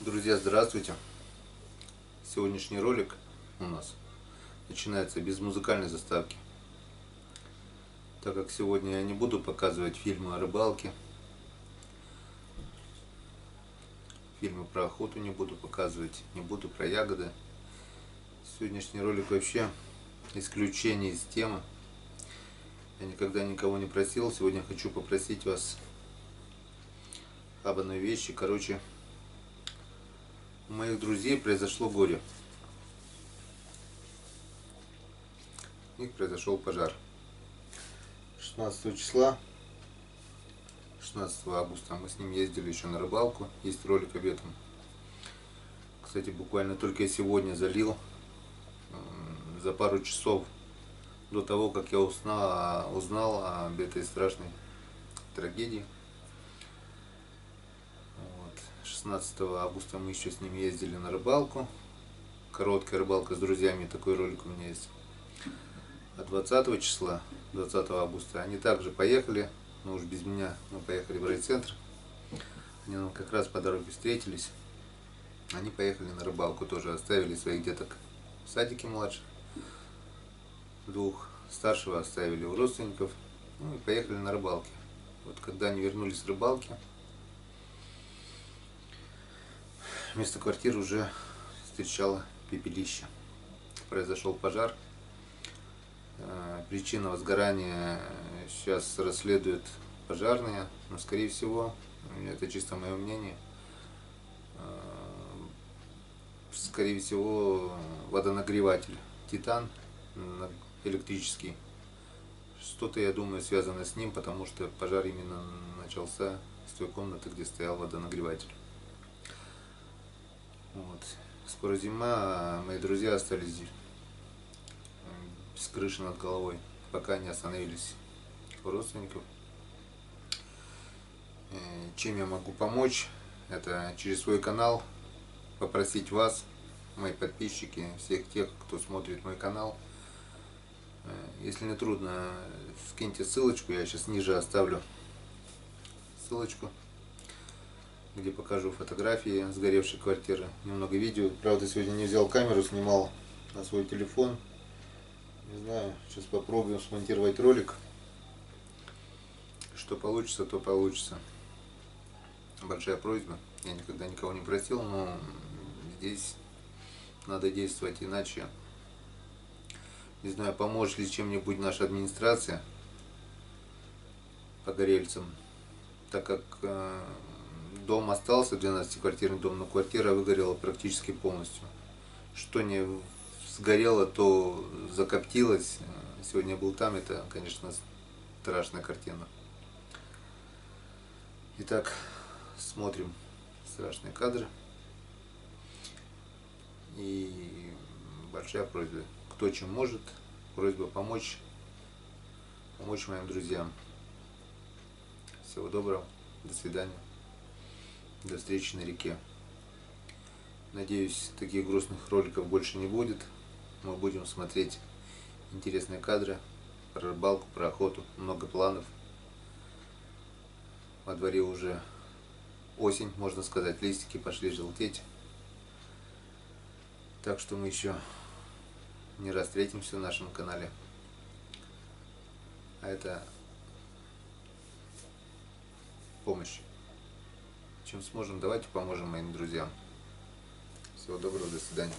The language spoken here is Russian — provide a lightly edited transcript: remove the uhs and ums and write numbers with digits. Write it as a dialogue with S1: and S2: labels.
S1: Друзья, здравствуйте! Сегодняшний ролик у нас начинается без музыкальной заставки, так как сегодня я не буду показывать фильмы о рыбалке, фильмы про охоту не буду показывать, не буду про ягоды. Сегодняшний ролик вообще исключение из темы. Я никогда никого не просил, сегодня хочу попросить вас об одной вещи. Короче, у моих друзей произошло горе. У них произошел пожар. 16 числа, 16 августа мы с ним ездили еще на рыбалку. Есть ролик об этом. Кстати, буквально только сегодня залил, за пару часов до того, как я узнал об этой страшной трагедии. 16 августа мы еще с ним ездили на рыбалку. Короткая рыбалка с друзьями, такой ролик у меня есть. А 20 числа, 20 августа, они также поехали, но уж без меня, мы поехали в райцентр. Они нам как раз по дороге встретились. Они поехали на рыбалку тоже, оставили своих деток в садике младших. Двух старшего оставили у родственников, ну и поехали на рыбалке. Вот когда они вернулись с рыбалки, вместо квартиры уже встречало пепелище. Произошел пожар. Причина возгорания сейчас расследуют пожарные, но скорее всего, это чисто мое мнение, скорее всего водонагреватель титан электрический. Что-то, я думаю, связано с ним, потому что пожар именно начался с той комнаты, где стоял водонагреватель. Вот. Скоро зима, а мои друзья остались с крыши над головой, пока не остановились у родственников. Чем я могу помочь? Это через свой канал попросить вас, мои подписчики, всех тех, кто смотрит мой канал. Если не трудно, скиньте ссылочку, я сейчас ниже оставлю ссылочку, где покажу фотографии сгоревшей квартиры, немного видео. Правда, сегодня не взял камеру, снимал на свой телефон. Не знаю, сейчас попробуем смонтировать ролик. Что получится, то получится. Большая просьба. Я никогда никого не просил, но здесь надо действовать, иначе не знаю, поможет ли чем-нибудь наша администрация погорельцам, так как дом остался, 12-квартирный дом, но квартира выгорела практически полностью. Что не сгорело, то закоптилось. Сегодня был там, это, конечно, страшная картина. Итак, смотрим страшные кадры. И большая просьба, кто чем может, просьба помочь моим друзьям. Всего доброго, до свидания, до встречи на реке. Надеюсь, таких грустных роликов больше не будет. Мы будем смотреть интересные кадры про рыбалку, про охоту, много планов. Во дворе уже осень, можно сказать, листики пошли желтеть. Так что мы еще не раз встретимся в нашем канале. А это помощь. Чем сможем, давайте поможем моим друзьям. Всего доброго, до свидания.